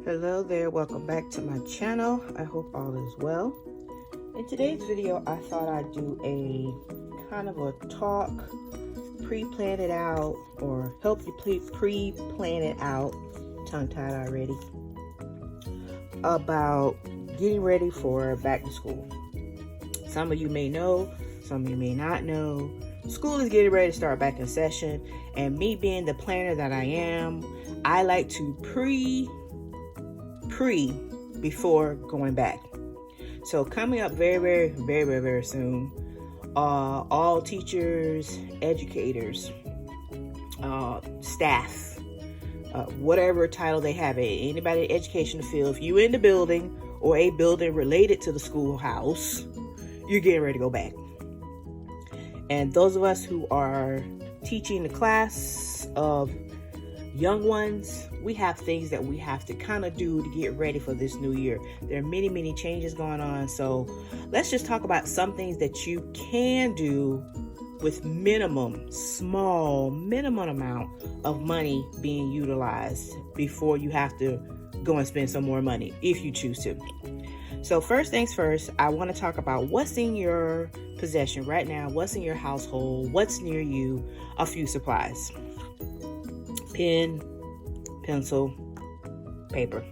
Hello there, welcome back to my channel. I hope all is well. In today's video, I thought I'd do a kind of a talk, pre-plan it out, or help you pre-plan it out, tongue-tied already, about getting ready for back to school. Some of you may know, some of you may not know. School is getting ready to start back in session, and me being the planner that I am, I like to pre before going back. So coming up very soon, all teachers, educators, staff, whatever title they have, anybody in the education field, if you in the building or a building related to the schoolhouse, you're getting ready to go back. And those of us who are teaching the class of young ones, we have things that we have to kind of do to get ready for this new year. There are many changes going on. So let's just talk about some things that you can do with small minimum amount of money being utilized before you have to go and spend some more money if you choose to. So first things first, I want to talk about what's in your possession right now, what's in your household, what's near you, a few supplies. Pen, pencil, paper.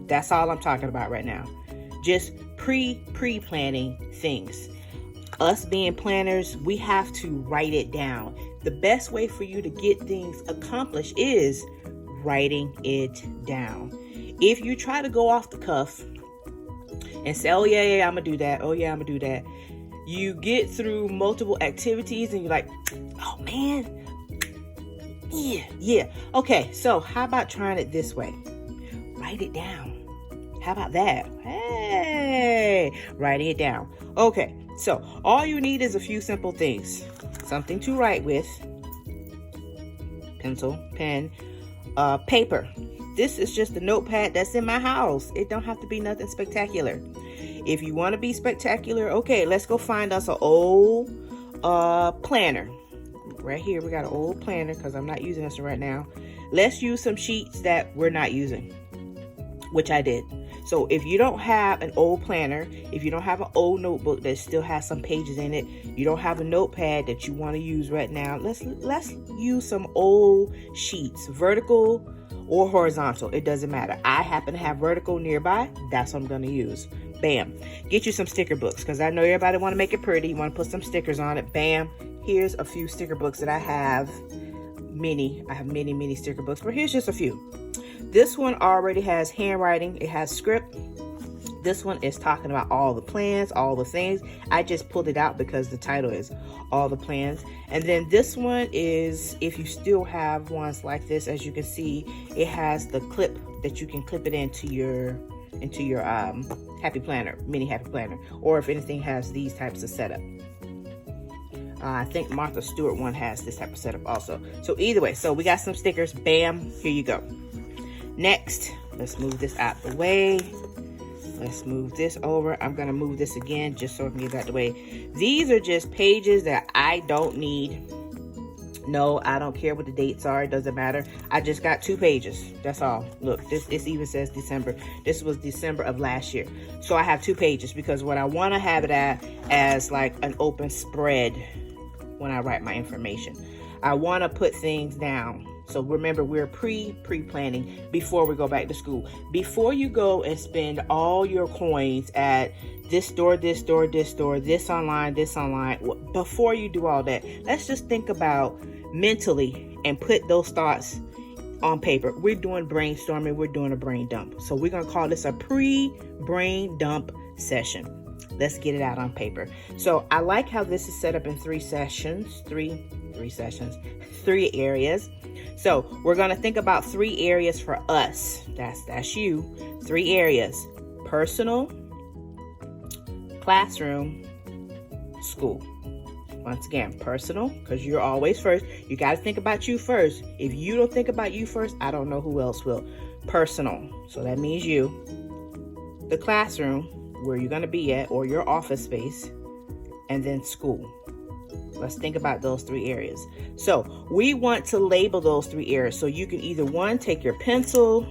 That's all I'm talking about right now. Just pre-planning things. Us being planners, we have to write it down. The best way for you to get things accomplished is writing it down. If you try to go off the cuff and say, oh yeah, I'm gonna do that. Oh yeah, I'm gonna do that. You get through multiple activities and you're like, oh man, yeah. Okay, so how about trying it this way? Write it down. How about that? Hey, writing it down. Okay, so all you need is a few simple things. Something to write with. Pencil, pen, paper. This is just a notepad that's in my house. It don't have to be nothing spectacular. If you want to be spectacular, okay, let's go find us an old planner. Right here, we got an old planner because I'm not using this right now. Let's use some sheets that we're not using, which I did. So if you don't have an old planner, if you don't have an old notebook that still has some pages in it, you don't have a notepad that you want to use right now, let's use some old sheets, vertical or horizontal. It doesn't matter. I happen to have vertical nearby. That's what I'm going to use. Bam. Get you some sticker books because I know everybody want to make it pretty. You want to put some stickers on it. Bam. Here's a few sticker books that I have. I have many sticker books, but here's just a few. This one already has handwriting. It has script. This one is talking about all the plans, all the things. I just pulled it out because the title is all the plans. And then this one is, if you still have ones like this, as you can see, it has the clip that you can clip it into your happy planner, mini happy planner, or if anything has these types of setup. I think Martha Stewart one has this type of setup also. So either way, so we got some stickers. Bam, here you go. Next, let's move this out the way. Let's move this over. I'm going to move this again just so I can get it out the way. These are just pages that I don't need. No, I don't care what the dates are. It doesn't matter. I just got 2 pages. That's all. Look, this even says December. This was December of last year. So I have 2 pages because what I want to have it as like an open spread when I write my information. I want to put things down. So remember, we're pre-planning before we go back to school. Before you go and spend all your coins at this store, this online, before you do all that, let's just think about mentally and put those thoughts on paper. We're doing brainstorming. We're doing a brain dump. So we're going to call this a pre-brain dump session. Let's get it out on paper. So I like how this is set up in 3 sessions, 3 areas. So we're going to think about 3 areas for us. That's you. 3 areas: personal, classroom, school. Once again, personal, because you're always first. You got to think about you first. If you don't think about you first, I don't know who else will. Personal. So that means you. The classroom, where you're going to be at, or your office space, and then school. Let's think about those 3 areas. So we want to label those 3 areas. So you can either, one, take your pencil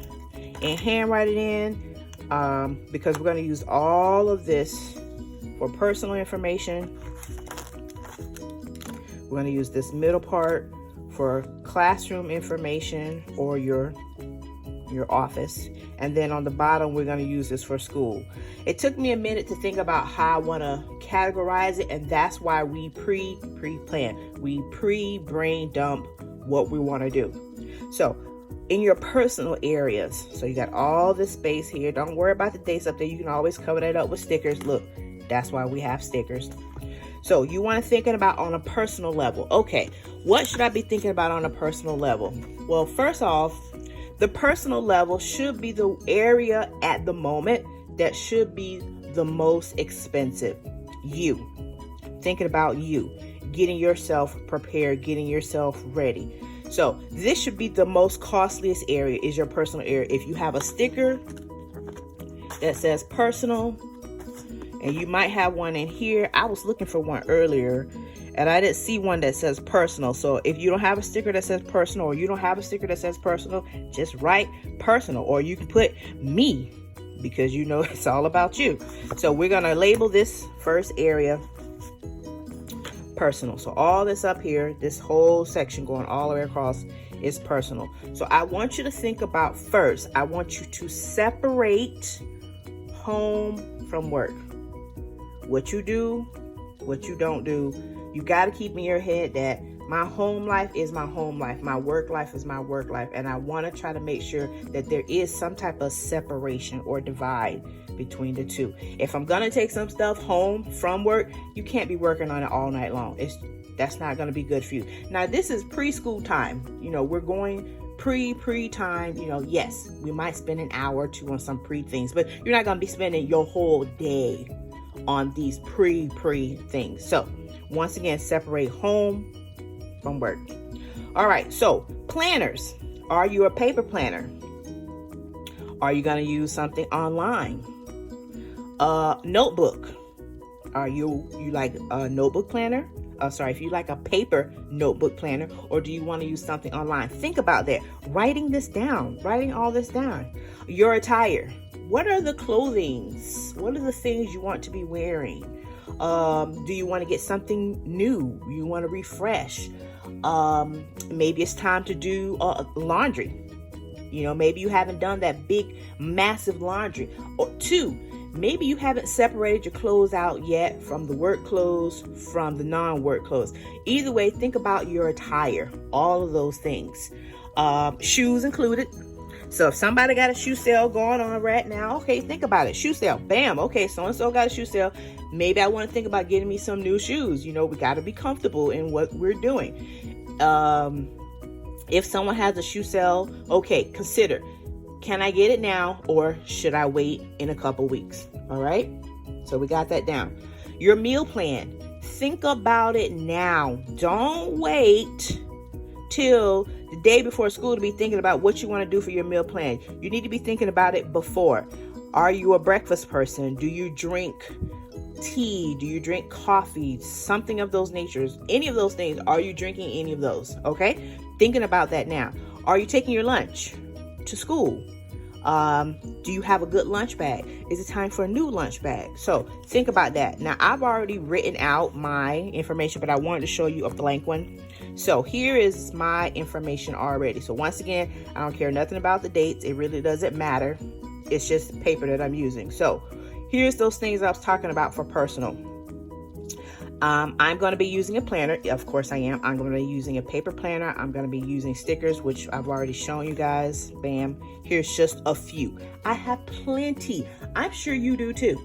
and handwrite it in, because we're going to use all of this for personal information. We're going to use this middle part for classroom information or your office. And then on the bottom, we're going to use this for school. It took me a minute to think about how I want to categorize it, and that's why we pre-plan. We pre-brain dump what we want to do. So in your personal areas, so you got all this space here. Don't worry about the dates up there. You can always cover that up with stickers. Look, that's why we have stickers. So you want to think about on a personal level. Okay, what should I be thinking about on a personal level? Well, first off, the personal level should be the area at the moment that should be the most expensive. You. Thinking about you. Getting yourself prepared, getting yourself ready. So this should be the most costliest area, is your personal area. If you have a sticker that says personal, and you might have one in here. I was looking for one earlier and I didn't see one that says personal. So if you don't have a sticker that says personal, or you don't have a sticker that says personal, just write personal, or you can put me, because you know it's all about you. So we're going to label this first area personal. So all this up here, this whole section going all the way across, is personal. So I want you to think about, first, I want you to separate home from work. What you do, what you don't do. You got to keep in your head that my home life is my home life. My work life is my work life. And I want to try to make sure that there is some type of separation or divide between the two. If I'm going to take some stuff home from work, you can't be working on it all night long. That's not going to be good for you. Now, this is preschool time. You know, we're going pre time. You know, yes, we might spend an hour or two on some pre things, but you're not going to be spending your whole day on these pre things. So once again, separate home from work. All right, so planners. Are you a paper planner? Are you going to use something online? Notebook. Are you like a notebook planner? If you like a paper notebook planner, or do you want to use something online? Think about that. Writing all this down. Your attire. What are the clothings? What are the things you want to be wearing? Do you want to get something new? You want to refresh? Maybe it's time to do laundry. You know, maybe you haven't done that big, massive laundry. Or two, maybe you haven't separated your clothes out yet from the work clothes from the non-work clothes. Either way, think about your attire, all of those things. Shoes included. So if somebody got a shoe sale going on right now, okay, think about it. Shoe sale, bam. Okay, so-and-so got a shoe sale. Maybe I want to think about getting me some new shoes. You know, we got to be comfortable in what we're doing. If someone has a shoe sale, okay, consider, can I get it now or should I wait in a couple weeks? All right. So we got that down. Your meal plan. Think about it now. Don't wait till the day before school to be thinking about what you want to do for your meal plan. You need to be thinking about it before. Are you a breakfast person? Do you drink tea? Do you drink coffee? Something of those natures. Any of those things. Are you drinking any of those? Okay. Thinking about that now. Are you taking your lunch to school? Do you have a good lunch bag? Is it time for a new lunch bag? So think about that. Now, I've already written out my information, but I wanted to show you a blank one. So here is my information already. So once again, I don't care nothing about the dates. It really doesn't matter. It's just paper that I'm using. So here's those things I was talking about for personal. I'm going to be using a planner. Of course I am. I'm going to be using a paper planner. I'm going to be using stickers, which I've already shown you guys. Bam. Here's just a few. I have plenty. I'm sure you do too.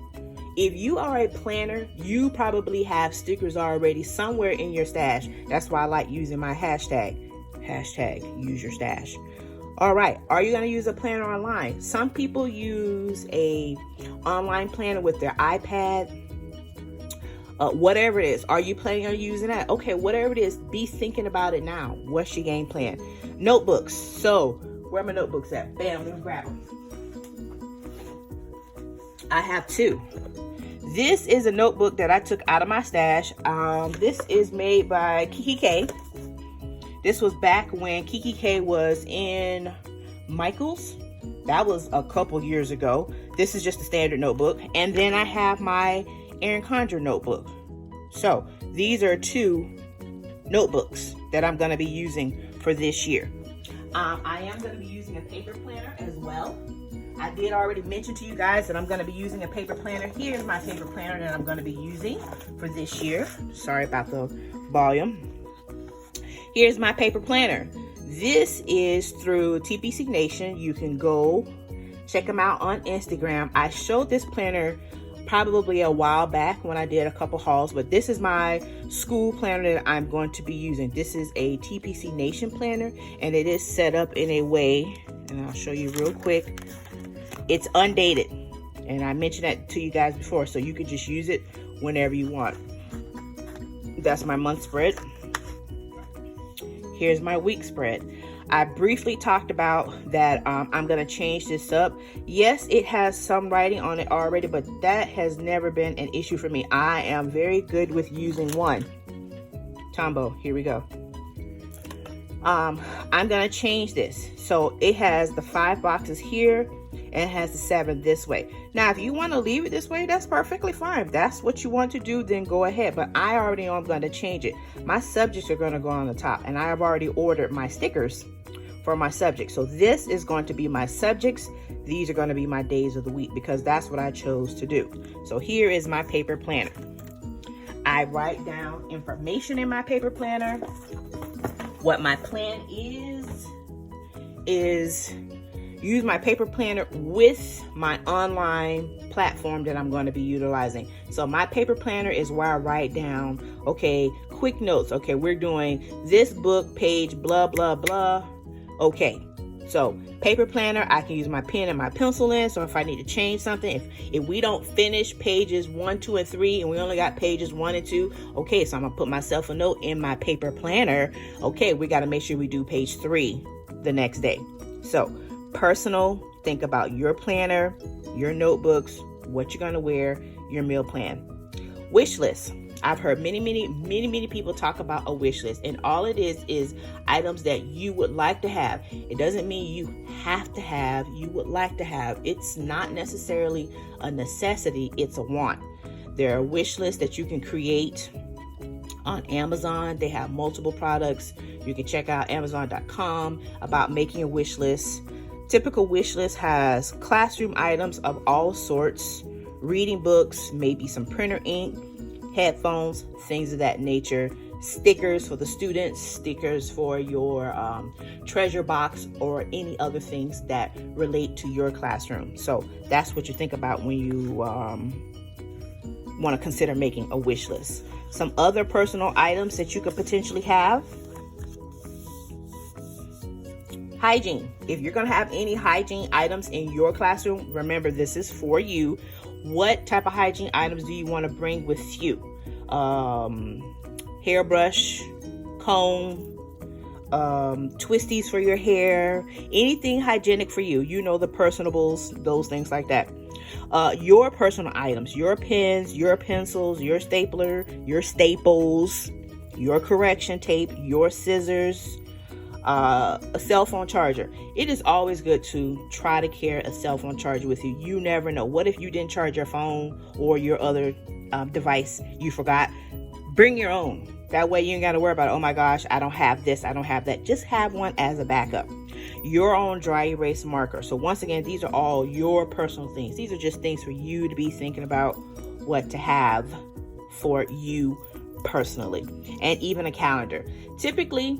If you are a planner, you probably have stickers already somewhere in your stash. That's why I like using my hashtag. Hashtag use your stash. All right. Are you going to use a planner online? Some people use a online planner with their iPad. Whatever it is, are you planning on using that? Okay, whatever it is, be thinking about it now. What's your game plan? Notebooks. So, where are my notebooks at? Bam, let me grab them. I have two. This is a notebook that I took out of my stash. This is made by Kiki K. This was back when Kiki K was in Michael's. That was a couple years ago. This is just a standard notebook. And then I have my Erin Condren notebook. So these are 2 notebooks that I'm going to be using for this year. I am going to be using a paper planner as well. I did already mention to you guys that I'm going to be using a paper planner. Here's my paper planner that I'm going to be using for this year. Sorry about the volume. Here's my paper planner. This is through Tpc Nation. You can go check them out on Instagram. I showed this planner probably a while back when I did a couple hauls, but this is my school planner that I'm going to be using. This is a Tpc Nation planner, and it is set up in a way, and I'll show you real quick. It's undated, and I mentioned that to you guys before, so you could just use it whenever you want. That's my month spread. Here's my week spread. I briefly talked about that I'm going to change this up. Yes, it has some writing on it already, but that has never been an issue for me. I am very good with using one. Tombow, here we go. I'm going to change this. So it has the 5 boxes here, and it has the 7 this way. Now, if you want to leave it this way, that's perfectly fine. If that's what you want to do, then go ahead. But I already know I'm going to change it. My subjects are going to go on the top, and I have already ordered my stickers for my subjects. So this is going to be my subjects. These are going to be my days of the week because that's what I chose to do. So here is my paper planner. I write down information in my paper planner. What my plan is use my paper planner with my online platform that I'm going to be utilizing. So my paper planner is where I write down, okay, quick notes. Okay, we're doing this book page, blah, blah, blah. Okay, so paper planner, I can use my pen and my pencil in. So if I need to change something, if we don't finish pages 1, 2, and 3, and we only got pages 1 and 2, okay, so I'm gonna put myself a note in my paper planner. Okay, we got to make sure we do page 3 the next day. So personal, think about your planner, your notebooks, what you're gonna wear, your meal plan. Wish list. I've heard many people talk about a wish list, and all it is items that you would like to have. It doesn't mean you have to have, you would like to have. It's not necessarily a necessity, it's a want. There are wish lists that you can create on Amazon. They have multiple products. You can check out Amazon.com about making a wish list. Typical wish list has classroom items of all sorts, reading books, maybe some printer ink, headphones, things of that nature, stickers for the students, stickers for your treasure box, or any other things that relate to your classroom. So that's what you think about when you want to consider making a wish list. Some other personal items that you could potentially have. Hygiene. If you're going to have any hygiene items in your classroom, remember this is for you. What type of hygiene items do you want to bring with you? Hairbrush, comb, twisties for your hair, anything hygienic for you. You know, the personables, those things like that. Your personal items, your pens, your pencils, your stapler, your staples, your correction tape, your scissors, a cell phone charger. It is always good to try to carry a cell phone charger with you. You never know. What if you didn't charge your phone or your other device you forgot? Bring your own. That way you ain't got to worry about, oh my gosh, I don't have this, I don't have that. Just have one as a backup. Your own dry erase marker. So once again, these are all your personal things. These are just things for you to be thinking about what to have for you personally. And even a calendar. Typically,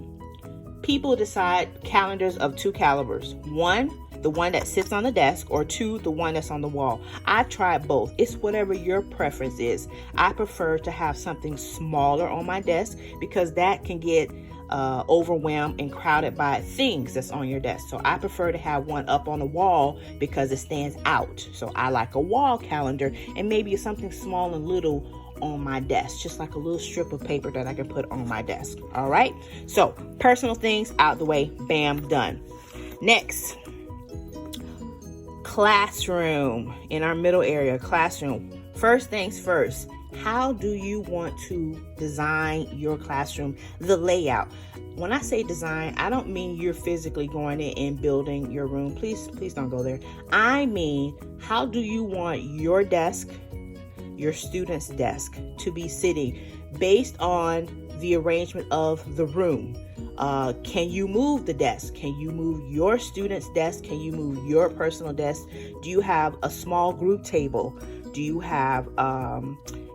people decide calendars of 2 calibers. 1, the one that sits on the desk, or 2, the one that's on the wall. I've tried both. It's whatever your preference is. I prefer to have something smaller on my desk because that can get overwhelmed and crowded by things that's on your desk. So I prefer to have one up on the wall because it stands out. So I like a wall calendar, and maybe something small and little on my desk, just like a little strip of paper that I can put on my desk. All right, so personal things out the way, bam, done. Next, classroom. In our middle area, classroom. First things first, how do you want to design your classroom, the layout? when I say design, I don't mean you're physically going in and building your room. Please don't go there. I mean, how do you want your desk, your student's desk, to be sitting based on the arrangement of the room? Can you move the desk? Can you move your student's desk? Can you move your personal desk? Do you have a small group table? Do you have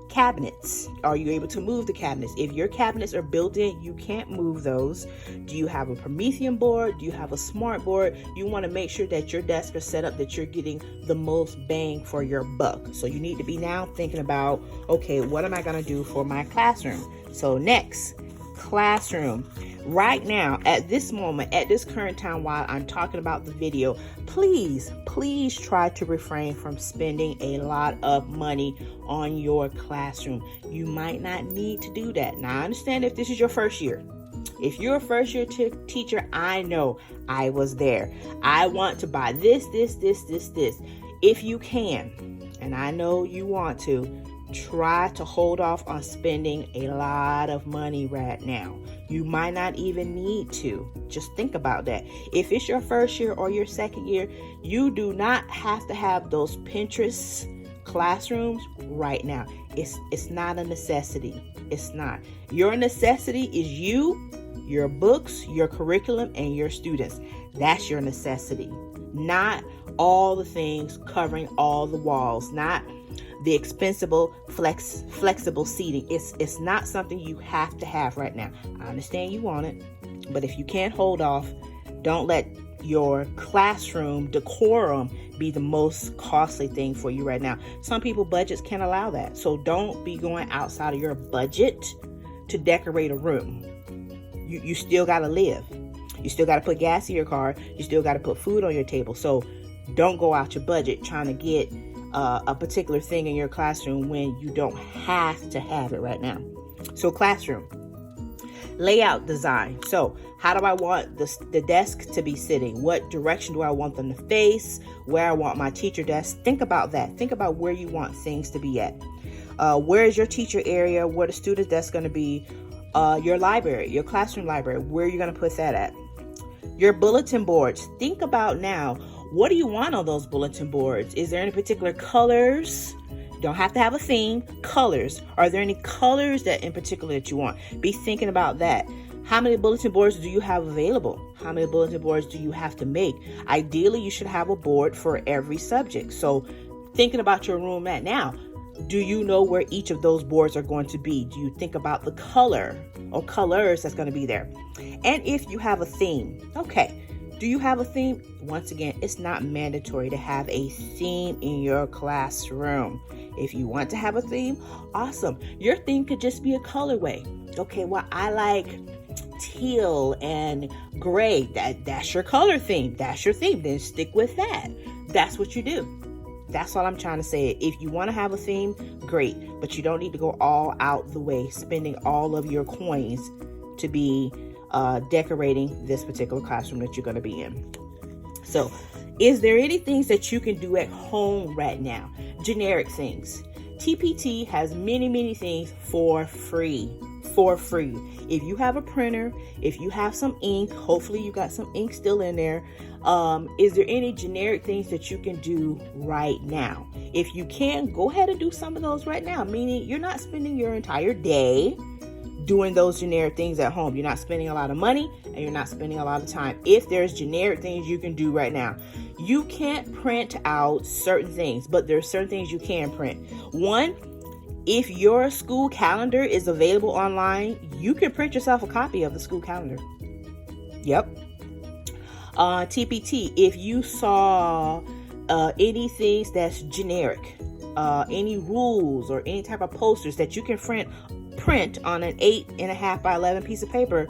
cabinets? Are you able to move the cabinets? If your cabinets are built in, you can't move those. Do you have a Promethean board? Do you have a smart board? You want to make sure that your desk is set up that you're getting the most bang for your buck. So you need to be now thinking about, okay, what am I going to do for my classroom? So next, classroom. Right now, at this moment, at this current time while I'm talking about the video, please try to refrain from spending a lot of money on your classroom. You might not need to do that. Now, I understand if this is your first year. If you're a first year teacher, I know I was there. I want to buy this. If you can, and I know you want to, try to hold off on spending a lot of money right now. You might not even need to. Just think about that. If it's your first year or your second year, you do not have to have those Pinterest classrooms right now. It's not a necessity. It's not. Your necessity is you, your books, your curriculum, and your students. That's your necessity. Not all the things covering all the walls. Not the flexible seating. It's not something you have to have right now. I understand you want it, but if you can't hold off, don't let your classroom decorum be the most costly thing for you right now. Some people budgets can't allow that. So don't be going outside of your budget to decorate a room. You still got to live. You still got to put gas in your car. You still got to put food on your table. So don't go out your budget trying to get a particular thing in your classroom when you don't have to have it right now. So classroom layout design. So how do I want the desk to be sitting? What direction do I want them to face? Where I want my teacher desk? Think about that. Think about where you want things to be at. Where is your teacher area? Where the student desk going to be? Your library, your classroom library. Where are you going to put that at? Your bulletin boards. Think about now, what do you want on those bulletin boards? Is there any particular colors? Don't have to have a theme. Colors. Are there any colors that in particular that you want? Be thinking about that. How many bulletin boards do you have available? How many bulletin boards do you have to make? Ideally, you should have a board for every subject. So thinking about your room right now, do you know where each of those boards are going to be? Do you think about the color or colors that's going to be there? And if you have a theme, okay. Do you have a theme? Once again, it's not mandatory to have a theme in your classroom. If you want to have a theme, awesome. Your theme could just be a colorway. Okay, well, I like teal and gray. That's your color theme. That's your theme. Then stick with that. That's what you do. That's all I'm trying to say. If you want to have a theme, great. But you don't need to go all out the way, spending all of your coins to be decorating this particular classroom that you're going to be in. So, is there any things that you can do at home right now? Generic things. TPT has many things for free. If you have a printer, if you have some ink, hopefully you got some ink still in there. Is there any generic things that you can do right now? If you can, go ahead and do some of those right now, meaning you're not spending your entire day doing those generic things at home. You're not spending a lot of money and you're not spending a lot of time. If there's generic things you can do right now, you can't print out certain things, but there's certain things you can print. One, if your school calendar is available online, you can print yourself a copy of the school calendar. Yep. TPT, if you saw any things that's generic, any rules or any type of posters that you can print on an 8.5 by 11 piece of paper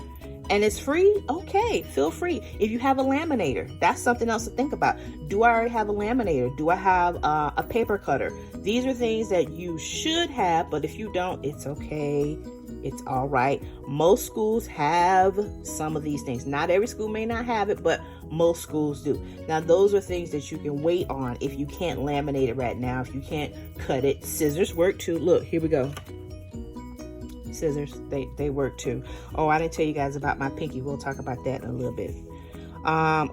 and it's free, okay, feel free. If you have a laminator, that's something else to think about. Do I already have a laminator? Do I have a paper cutter? These are things that you should have, but if you don't, it's okay. It's all right. Most schools have some of these things. Not every school may not have it, but most schools do. Now, those are things that you can wait on if you can't laminate it right now, if you can't cut it. Scissors work too. Look, here we go. Scissors, they work too. Oh, I didn't tell you guys about my pinky. We'll talk about that in a little bit.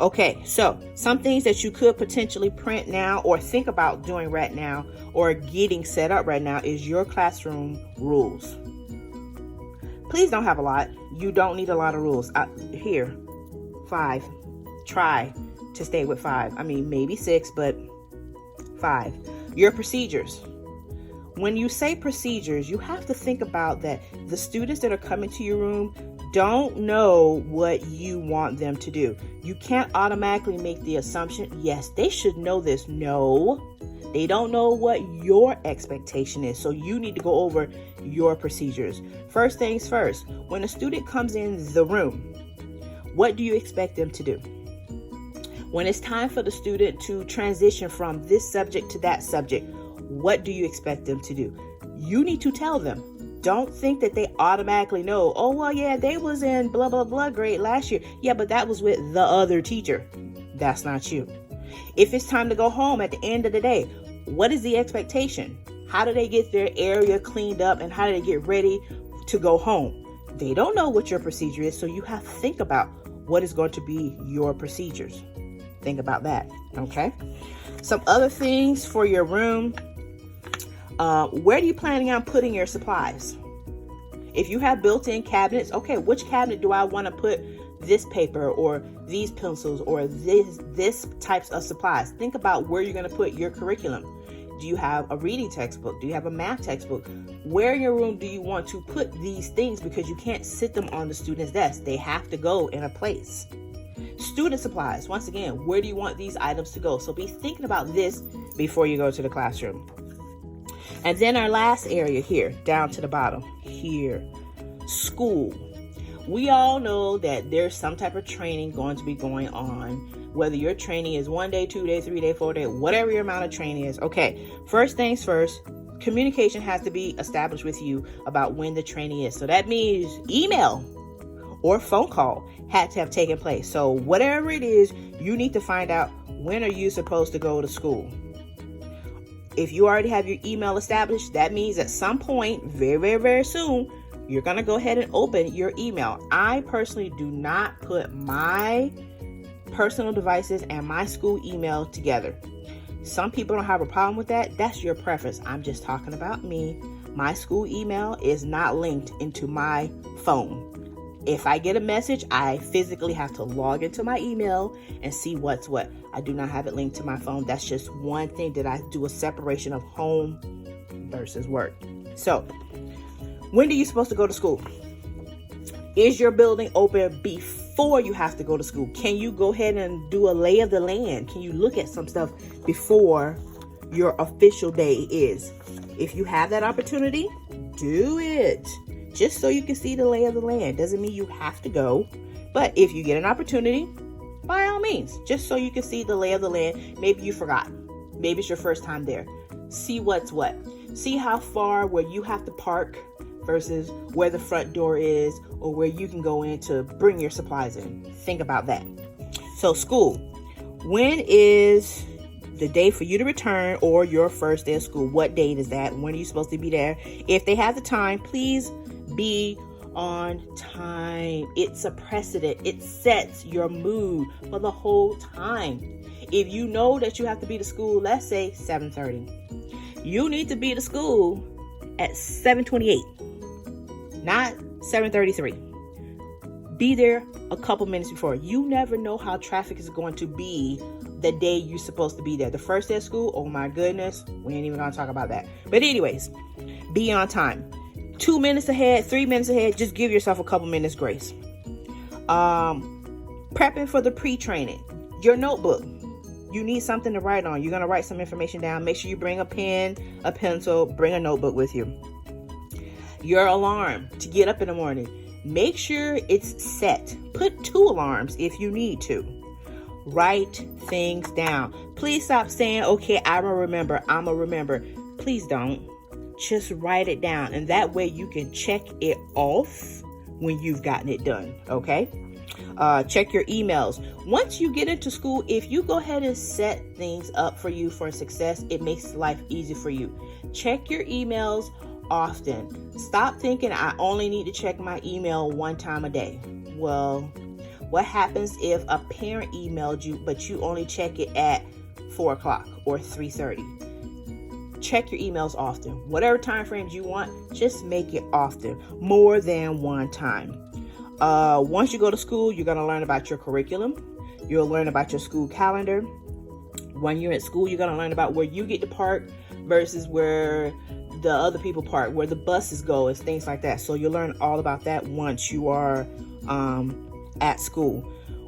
Okay, so some things that you could potentially print now or think about doing right now or getting set up right now is your classroom rules. Please don't have a lot. You don't need a lot of rules. Here, 5. Try to stay with 5. I mean, maybe 6, but 5. Your procedures. When you say procedures, you have to think about that the students that are coming to your room don't know what you want them to do. You can't automatically make the assumption, yes, they should know this. No, they don't know what your expectation is. So you need to go over your procedures. First things first, when a student comes in the room, what do you expect them to do? When it's time for the student to transition from this subject to that subject, what do you expect them to do? You need to tell them. Don't think that they automatically know, oh, well, yeah, they was in blah, blah, blah grade last year. Yeah, but that was with the other teacher. That's not you. If it's time to go home at the end of the day, what is the expectation? How do they get their area cleaned up and how do they get ready to go home? They don't know what your procedure is, so you have to think about what is going to be your procedures. Think about that, okay? Some other things for your room. Where are you planning on putting your supplies? If you have built-in cabinets, okay, which cabinet do I want to put this paper or these pencils or this types of supplies? Think about where you're going to put your curriculum. Do you have a reading textbook? Do you have a math textbook? Where in your room do you want to put these things? Because you can't sit them on the student's desk. They have to go in a place. Student supplies. Once again, where do you want these items to go? So be thinking about this before you go to the classroom. And then our last area here, down to the bottom, here, school. We all know that there's some type of training going to be going on, whether your training is 1 day, 2 day, 3 day, 4 day, whatever your amount of training is. Okay, first things first, communication has to be established with you about when the training is. So that means email or phone call had to have taken place. So whatever it is, you need to find out when are you supposed to go to school. If you already have your email established, that means at some point, very, very, very soon, you're going to go ahead and open your email. I personally do not put my personal devices and my school email together. Some people don't have a problem with that. That's your preference. I'm just talking about me. My school email is not linked into my phone. If I get a message, I physically have to log into my email and see what's what. I do not have it linked to my phone. That's just one thing that I do, a separation of home versus work. So, when are you supposed to go to school? Is your building open before you have to go to school? Can you go ahead and do a lay of the land? Can you look at some stuff before your official day is? If you have that opportunity, do it. Just so you can see the lay of the land. Doesn't mean you have to go. But if you get an opportunity, by all means, just so you can see the lay of the land. Maybe you forgot. Maybe it's your first time there. See what's what. See how far where you have to park versus where the front door is or where you can go in to bring your supplies in. Think about that. So school. When is the day for you to return or your first day of school? What date is that? When are you supposed to be there? If they have the time, please be on time. It's a precedent. It sets your mood for the whole time. If you know that you have to be to school, let's say 7:30, you need to be to school at 7:28, not 7:33. Be there a couple minutes before. You never know how traffic is going to be the day you're supposed to be there. The first day of school, oh my goodness, we ain't even gonna talk about that. But anyways, be on time. 2 minutes ahead, 3 minutes ahead, just give yourself a couple minutes grace. Prepping for the pre-training. Your notebook. You need something to write on. You're going to write some information down. Make sure you bring a pen, a pencil, bring a notebook with you. Your alarm to get up in the morning. Make sure it's set. Put 2 alarms if you need to. Write things down. Please stop saying, okay, I'm going to remember. Please don't. Just write it down. And that way you can check it off when you've gotten it done. Okay? Check your emails. Once you get into school, if you go ahead and set things up for you for success, it makes life easy for you. Check your emails often. Stop thinking I only need to check my email one time a day. Well, what happens if a parent emailed you, but you only check it at 4 o'clock or 3:30? Check your emails often. Whatever time frames you want, just make it often, more than one time. Once you go to school, you're going to learn about your curriculum. You'll learn about your school calendar. When you're at school, you're going to learn about where you get to park versus where the other people park, where the buses go, and things like that. So you'll learn all about that once you are at school.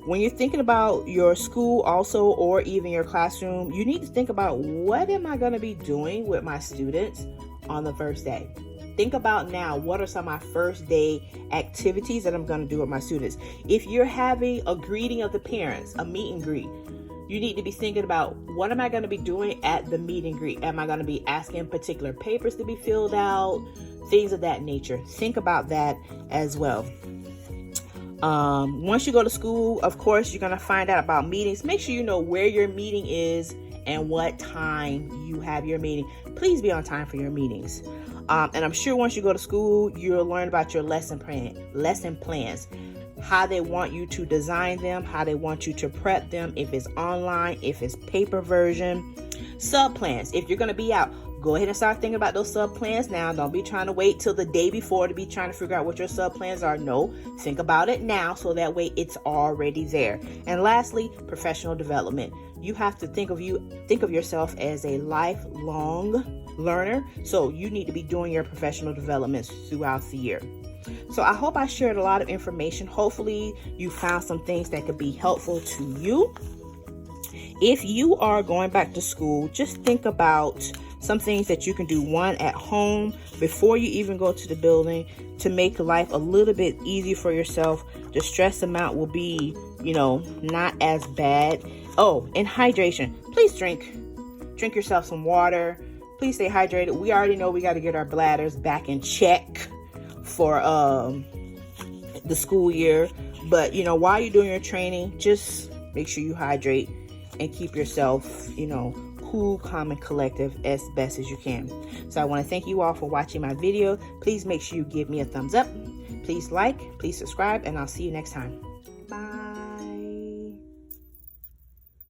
When you're thinking about your school also, or even your classroom, you need to think about, what am I going to be doing with my students on the first day? Think about now, what are some of my first day activities that I'm going to do with my students? If you're having a greeting of the parents, a meet and greet, you need to be thinking about, what am I going to be doing at the meet and greet? Am I going to be asking particular papers to be filled out? Things of that nature. Think about that as well. Once you go to school, of course, you're going to find out about meetings. Make sure you know where your meeting is and what time you have your meeting. Please be on time for your meetings. And I'm sure once you go to school, you'll learn about your lesson plans, how they want you to design them, how they want you to prep them, if it's online, if it's paper version. Sub plans. If you're going to be out, go ahead and start thinking about those sub plans now. Don't be trying to wait till the day before to be trying to figure out what your sub plans are. No, think about it now, so that way it's already there. And lastly, professional development. You have to think of yourself as a lifelong learner. So you need to be doing your professional developments throughout the year. So I hope I shared a lot of information. Hopefully you found some things that could be helpful to you. If you are going back to school, just think about some things that you can do, one, at home before you even go to the building, to make life a little bit easier for yourself. The stress amount will be, not as bad. Oh, and hydration. Please drink yourself some water. Please stay hydrated. We already know we got to get our bladders back in check for the school year. But, while you're doing your training, just make sure you hydrate and keep yourself, cool, calm, and collective as best as you can. So I want to thank you all for watching my video. Please make sure you give me a thumbs up. Please like, please subscribe, and I'll see you next time.